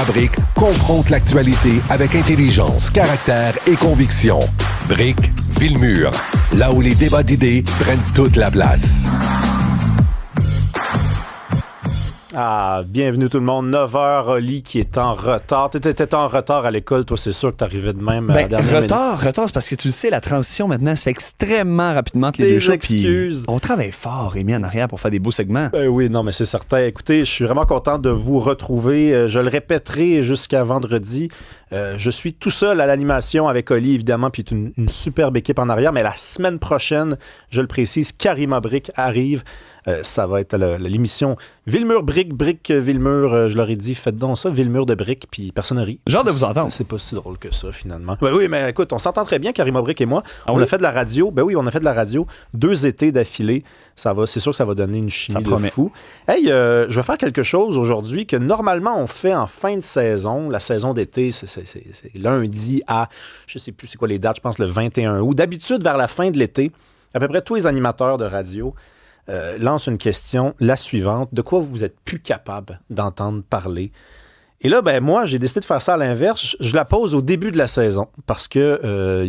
Brick confronte l'actualité avec intelligence, caractère et conviction. Brick Villemur, là où les débats d'idées prennent toute la place. Ah, bienvenue tout le monde. 9h, Oli qui est en retard. Tu étais en retard à l'école, toi, c'est sûr que tu arrivais de même à la dernière retard, c'est parce que tu le sais, la transition maintenant se fait extrêmement rapidement entre les deux shows. Puis on travaille fort, Rémi, en arrière pour faire des beaux segments. Oui, non, mais c'est certain. Écoutez, je suis vraiment content de vous retrouver. Je le répéterai jusqu'à vendredi. Je suis tout seul à l'animation avec Oli, évidemment, puis une superbe équipe en arrière. Mais la semaine prochaine, je le précise, Karima Brick arrive. Ça va être l'émission Villemur Brick Villemur. Je leur ai dit, faites donc ça, Villemur de Brick, puis personne ne rit. Genre de vous entendre. C'est pas si drôle que ça, finalement. Ben oui, mais écoute, on s'entend très bien, Karima Brick et moi. On a fait de la radio. Ben oui, on a fait de la radio 2 étés d'affilée. C'est sûr que ça va donner une chimie de fou. Hey, je vais faire quelque chose aujourd'hui que normalement on fait en fin de saison. La saison d'été, c'est lundi à, je sais plus c'est quoi les dates, je pense le 21 août. D'habitude, vers la fin de l'été, à peu près tous les animateurs de radio lancent une question, la suivante: de quoi vous êtes plus capable d'entendre parler? Et là, ben moi, j'ai décidé de faire ça à l'inverse. Je la pose au début de la saison parce que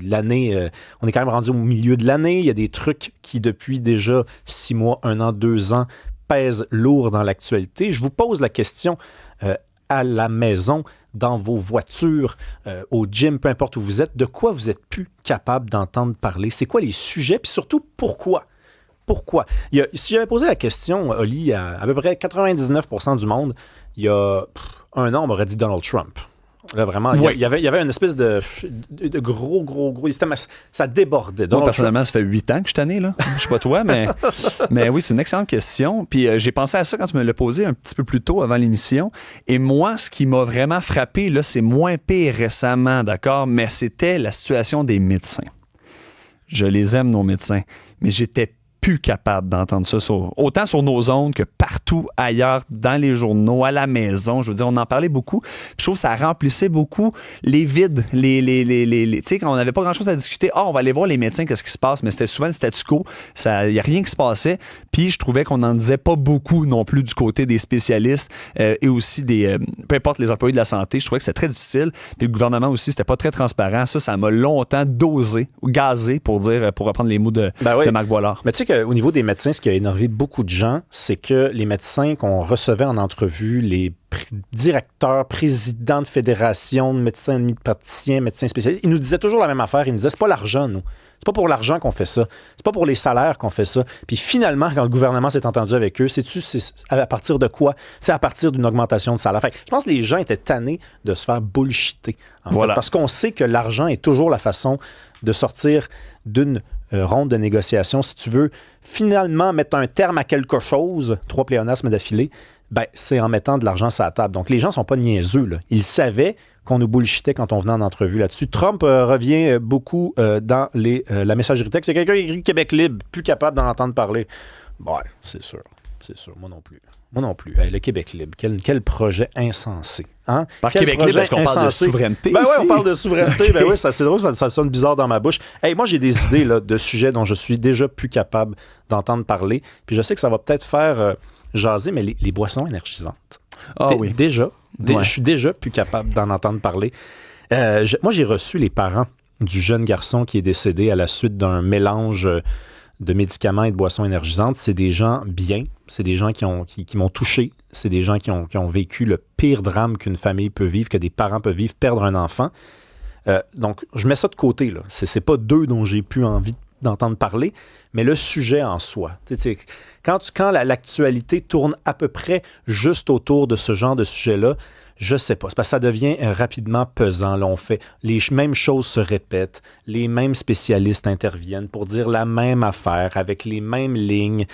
l'année, on est quand même rendu au milieu de l'année. Il y a des trucs qui, depuis déjà 6 mois, 1 an, 2 ans, pèsent lourd dans l'actualité. Je vous pose la question à la maison, dans vos voitures, au gym, peu importe où vous êtes, de quoi vous êtes plus capable d'entendre parler? C'est quoi les sujets? Puis surtout, pourquoi? Pourquoi? Si j'avais posé la question, Oli, à peu près 99% du monde, il y a 1 an, on m'aurait dit Donald Trump. Là, vraiment, oui. il y avait une espèce de gros... Ça débordait. Moi, personnellement, ça fait 8 ans que je suis tanné, là. Je sais pas toi, mais oui, c'est une excellente question. Puis j'ai pensé à ça quand tu me l'as posé un petit peu plus tôt avant l'émission. Et moi, ce qui m'a vraiment frappé, là, c'est moins pire récemment, d'accord? Mais c'était la situation des médecins. Je les aime, nos médecins. Mais j'étais plus capable d'entendre ça autant sur nos ondes que partout ailleurs, dans les journaux, à la maison. Je veux dire, on en parlait beaucoup. Puis je trouve que ça remplissait beaucoup les vides. Tu sais, quand on n'avait pas grand-chose à discuter, on va aller voir les médecins, qu'est-ce qui se passe, mais c'était souvent le statu quo. Il n'y a rien qui se passait. Puis je trouvais qu'on n'en disait pas beaucoup non plus du côté des spécialistes et aussi peu importe les employés de la santé. Je trouvais que c'était très difficile. Puis le gouvernement aussi, c'était pas très transparent. Ça m'a longtemps gazé, pour reprendre les mots de Marc Boilard. Mais tu sais qu'au niveau des médecins, ce qui a énervé beaucoup de gens, c'est que les médecins qu'on recevait en entrevue, les directeurs, présidents de fédération, de médecins demi-praticiens, médecins spécialistes, ils nous disaient toujours la même affaire. Ils nous disaient, c'est pas l'argent, nous. C'est pas pour l'argent qu'on fait ça. C'est pas pour les salaires qu'on fait ça. Puis finalement, quand le gouvernement s'est entendu avec eux, c'est à partir de quoi? C'est à partir d'une augmentation de salaire. Fait, je pense que les gens étaient tannés de se faire bullshiter. Voilà. Parce qu'on sait que l'argent est toujours la façon de sortir d'une ronde de négociation. Si tu veux finalement mettre un terme à quelque chose, 3 pléonasmes d'affilée, ben, c'est en mettant de l'argent sur la table. Donc, les gens ne sont pas niaiseux, là. Ils savaient qu'on nous bullshitait quand on venait en entrevue là-dessus. Trump revient beaucoup dans la messagerie texte. Il y a quelqu'un qui écrit Québec libre, plus capable d'en entendre parler. Ouais, c'est sûr. Moi non plus. Hey, le Québec libre, quel projet insensé. Hein? Par Québec libre, est-ce qu'on parle de souveraineté? Ben oui, on parle de souveraineté. Ben oui, c'est drôle, ça sonne bizarre dans ma bouche. Hey, moi, j'ai des idées là, de sujets dont je suis déjà plus capable d'entendre parler. Puis je sais que ça va peut-être faire jaser, mais les boissons énergisantes. Ah oui. Déjà, je suis déjà plus capable d'en entendre parler. Moi, j'ai reçu les parents du jeune garçon qui est décédé à la suite d'un mélange de médicaments et de boissons énergisantes. C'est des gens bien, c'est des gens qui m'ont touché, c'est des gens qui ont vécu le pire drame qu'une famille peut vivre, que des parents peuvent vivre, perdre un enfant. Donc, je mets ça de côté, là. C'est pas d'eux dont j'ai plus envie d'entendre parler, mais le sujet en soi. Quand l'actualité tourne à peu près juste autour de ce genre de sujet-là, je sais pas. C'est parce que ça devient rapidement pesant. Là, les mêmes choses se répètent, les mêmes spécialistes interviennent pour dire la même affaire avec les mêmes lignes.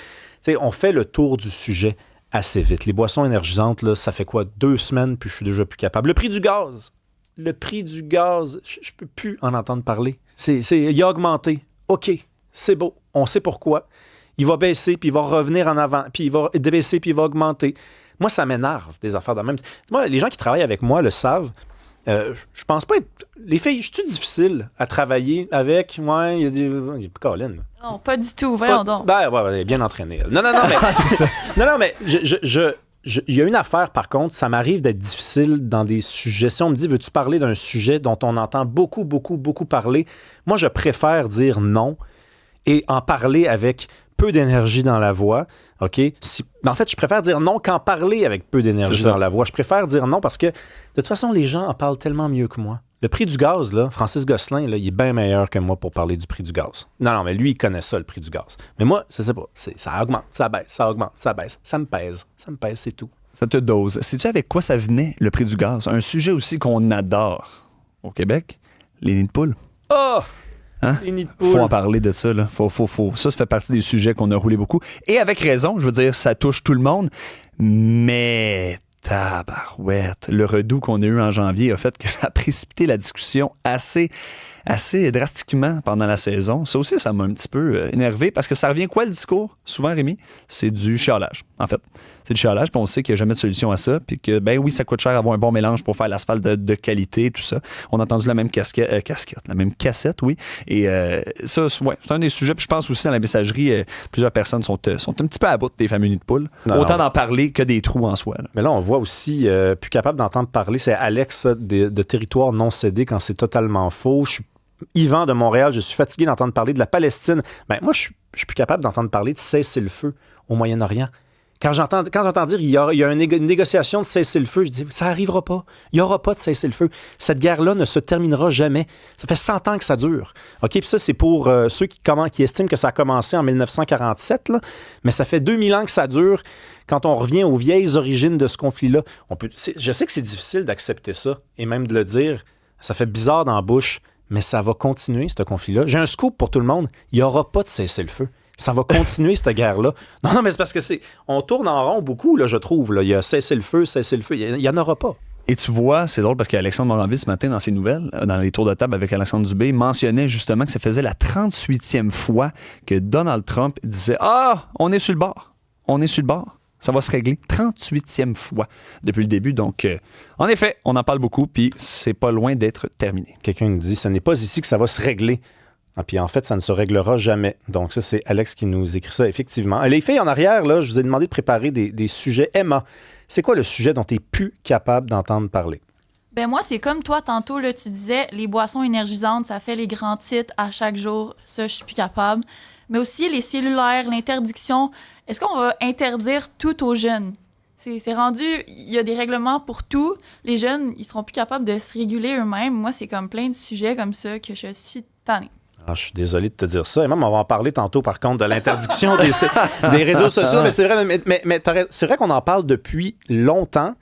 On fait le tour du sujet assez vite. Les boissons énergisantes, là, ça fait quoi? 2 semaines, puis je suis déjà plus capable. Le prix du gaz, je peux plus en entendre parler. Il a augmenté. OK, c'est beau. On sait pourquoi. Il va baisser, puis il va revenir en avant, puis il va baisser, puis il va augmenter. Moi, ça m'énerve, des affaires de même. Moi, les gens qui travaillent avec moi le savent. Je pense pas être... Les filles, je suis difficile à travailler avec. Ouais, il y a des... Colin. Non, pas du tout. Voyons donc. Ben, ouais, bien entraîné. Non, mais... c'est ça. Non, mais il y a une affaire, par contre, ça m'arrive d'être difficile dans des sujets. Si on me dit, veux-tu parler d'un sujet dont on entend beaucoup, beaucoup, beaucoup parler, moi, je préfère dire non et en parler avec peu d'énergie dans la voix, OK? En fait, je préfère dire non qu'en parler avec peu d'énergie dans la voix. Je préfère dire non parce que, de toute façon, les gens en parlent tellement mieux que moi. Le prix du gaz, là, Francis Gosselin, là, il est bien meilleur que moi pour parler du prix du gaz. Non, mais lui, il connaît ça, le prix du gaz. Mais moi, je sais pas. Ça augmente, ça baisse, ça augmente, ça baisse. Ça me pèse, c'est tout. Ça te dose. Sais-tu avec quoi ça venait, le prix du gaz? Un sujet aussi qu'on adore au Québec, les nids de poules. Oh! Hein? Les nids de poules. Faut en parler de ça, là. Faut. Ça fait partie des sujets qu'on a roulé beaucoup. Et avec raison, je veux dire, ça touche tout le monde. Mais tabarouette, le redout qu'on a eu en janvier a fait que ça a précipité la discussion assez drastiquement pendant la saison. Ça aussi, ça m'a un petit peu énervé parce que ça revient quoi le discours? Souvent, Rémi, c'est du chialage, en fait. C'est du chialage, puis on sait qu'il n'y a jamais de solution à ça, puis que, ben oui, ça coûte cher avoir un bon mélange pour faire l'asphalte de qualité, tout ça. On a entendu la même la même cassette, oui. Et ça, ouais, c'est un des sujets. Puis je pense aussi dans la messagerie, plusieurs personnes sont un petit peu à bout des familles de poules. Autant d'en parler que des trous en soi. Là. Mais là, on voit aussi, plus capable d'entendre parler, c'est Alex de territoire non cédé quand c'est totalement faux. Je suis Yvan de Montréal, je suis fatigué d'entendre parler de la Palestine. Ben, moi, je suis plus capable d'entendre parler de cessez-le-feu au Moyen-Orient. Quand j'entends dire qu'il y a une négociation de cessez-le-feu, je dis ça n'arrivera pas. Il n'y aura pas de cessez-le-feu. Cette guerre-là ne se terminera jamais. Ça fait 100 ans que ça dure. OK, puis ça, c'est pour ceux qui estiment que ça a commencé en 1947, là, mais ça fait 2000 ans que ça dure. Quand on revient aux vieilles origines de ce conflit-là, je sais que c'est difficile d'accepter ça et même de le dire. Ça fait bizarre dans la bouche, mais ça va continuer, ce conflit-là. J'ai un scoop pour tout le monde. Il n'y aura pas de cessez-le-feu. Ça va continuer, cette guerre-là. Non, mais c'est parce que on tourne en rond beaucoup, là, je trouve. Là. Il y a cessez-le-feu. Il n'y en aura pas. Et tu vois, c'est drôle parce qu'Alexandre Moranville, ce matin, dans ses nouvelles, dans les tours de table avec Alexandre Dubé, mentionnait justement que ça faisait la 38e fois que Donald Trump disait « Ah, on est sur le bord. On est sur le bord. Ça va se régler. » 38e fois depuis le début. Donc, en effet, on en parle beaucoup, puis c'est pas loin d'être terminé. Quelqu'un nous dit « Ce n'est pas ici que ça va se régler. » Ah, puis en fait, ça ne se réglera jamais. Donc ça, c'est Alex qui nous écrit ça, effectivement. Les filles en arrière, là, je vous ai demandé de préparer des sujets. Emma, c'est quoi le sujet dont tu n'es plus capable d'entendre parler? Ben moi, c'est comme toi, tantôt, là, tu disais, les boissons énergisantes, ça fait les grands titres à chaque jour. Ça, je suis plus capable. Mais aussi, les cellulaires, l'interdiction. Est-ce qu'on va interdire tout aux jeunes? C'est rendu, il y a des règlements pour tout. Les jeunes, ils seront plus capables de se réguler eux-mêmes. Moi, c'est comme plein de sujets comme ça que je suis tannée. Ah, je suis désolé de te dire ça. Et même, on va en parler tantôt, par contre, de l'interdiction des réseaux sociaux. Mais c'est vrai, c'est vrai qu'on en parle depuis longtemps.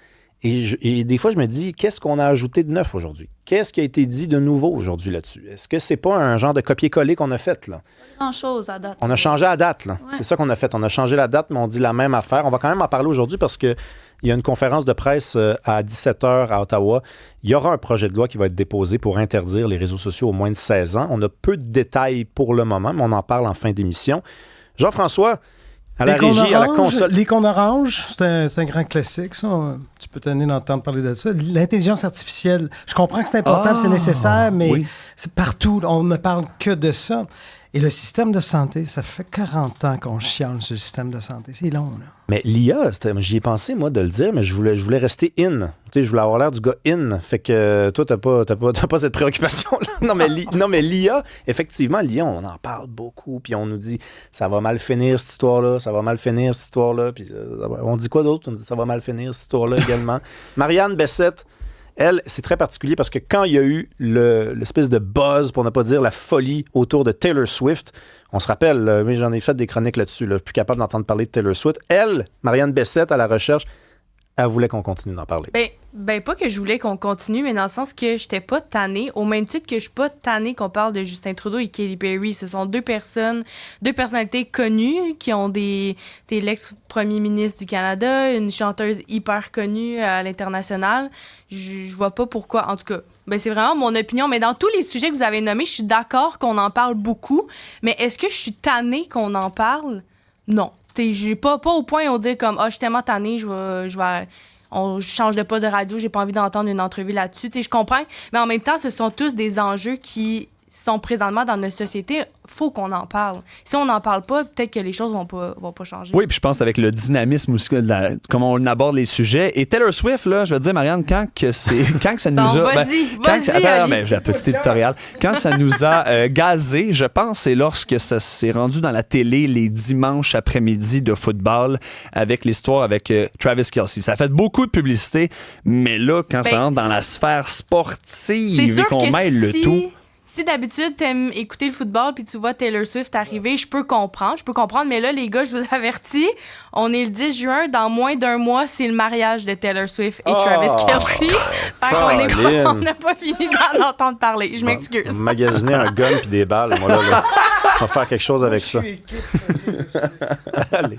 Et des fois, je me dis, qu'est-ce qu'on a ajouté de neuf aujourd'hui? Qu'est-ce qui a été dit de nouveau aujourd'hui là-dessus? Est-ce que c'est pas un genre de copier-coller qu'on a fait, là? Pas grand-chose à date. On a changé la date, là. Ouais. C'est ça qu'on a fait. On a changé la date, mais on dit la même affaire. On va quand même en parler aujourd'hui parce que il y a une conférence de presse à 17h à Ottawa. Il y aura un projet de loi qui va être déposé pour interdire les réseaux sociaux aux moins de 16 ans. On a peu de détails pour le moment, mais on en parle en fin d'émission. Jean-François, à la régie, à la console. L'icône orange, c'est un grand classique, ça. Tu peux t'en d'entendre parler de ça. L'intelligence artificielle, je comprends que c'est important, c'est nécessaire, mais c'est partout. On ne parle que de ça. Et le système de santé, ça fait 40 ans qu'on chiale sur le système de santé. C'est long, là. Mais l'IA, j'y ai pensé, moi, de le dire, mais je voulais rester in. Tu sais, je voulais avoir l'air du gars in. Fait que toi, t'as pas cette préoccupation-là. Non, mais l'IA, effectivement, l'IA, on en parle beaucoup, puis on nous dit, ça va mal finir, cette histoire-là, ça va mal finir, cette histoire-là. Puis on dit quoi d'autre? On dit, ça va mal finir, cette histoire-là également. Marianne Bessette, elle, c'est très particulier parce que quand il y a eu l'espèce de buzz, pour ne pas dire la folie, autour de Taylor Swift, on se rappelle, mais j'en ai fait des chroniques là-dessus, là, plus capable d'entendre parler de Taylor Swift. Elle, Marianne Bessette, à la recherche, elle voulait qu'on continue d'en parler. Ben pas que je voulais qu'on continue, mais dans le sens que j'étais pas tannée, au même titre que je suis pas tannée qu'on parle de Justin Trudeau et Katy Perry. Ce sont deux personnalités connues qui ont t'es l'ex-premier ministre du Canada, une chanteuse hyper connue à l'international. Je vois pas pourquoi, en tout cas. Ben c'est vraiment mon opinion, mais dans tous les sujets que vous avez nommés, je suis d'accord qu'on en parle beaucoup, mais est-ce que je suis tannée qu'on en parle? Non. J'ai pas au point où on dit comme, je suis tellement tannée, je change de poste de radio, j'ai pas envie d'entendre une entrevue là-dessus. Je comprends, mais en même temps, ce sont tous des enjeux qui sont présentement dans notre société, faut qu'on en parle. Si on n'en parle pas, peut-être que les choses vont pas changer. Oui, puis je pense avec le dynamisme aussi, comment on aborde les sujets. Et Taylor Swift, là, je vais te dire, Marianne, quand que ça nous bon, a... vas-y, attends, mais j'ai la petite éditoriale. Quand ça nous a gazé, je pense, c'est lorsque ça s'est rendu dans la télé les dimanches après-midi de football avec l'histoire avec Travis Kelce. Ça a fait beaucoup de publicité, mais là, quand ça rentre dans la sphère sportive et qu'on mêle le tout... Si d'habitude, t'aimes écouter le football puis tu vois Taylor Swift arriver, je peux comprendre, mais là, les gars, je vous avertis, on est le 10 juin, dans moins d'un mois, c'est le mariage de Taylor Swift et Travis Kelce. Fait qu'on n'a pas fini d'en entendre parler, je m'excuse. Magasiner un gun puis des balles, moi là, on va faire quelque chose avec ça. Allez.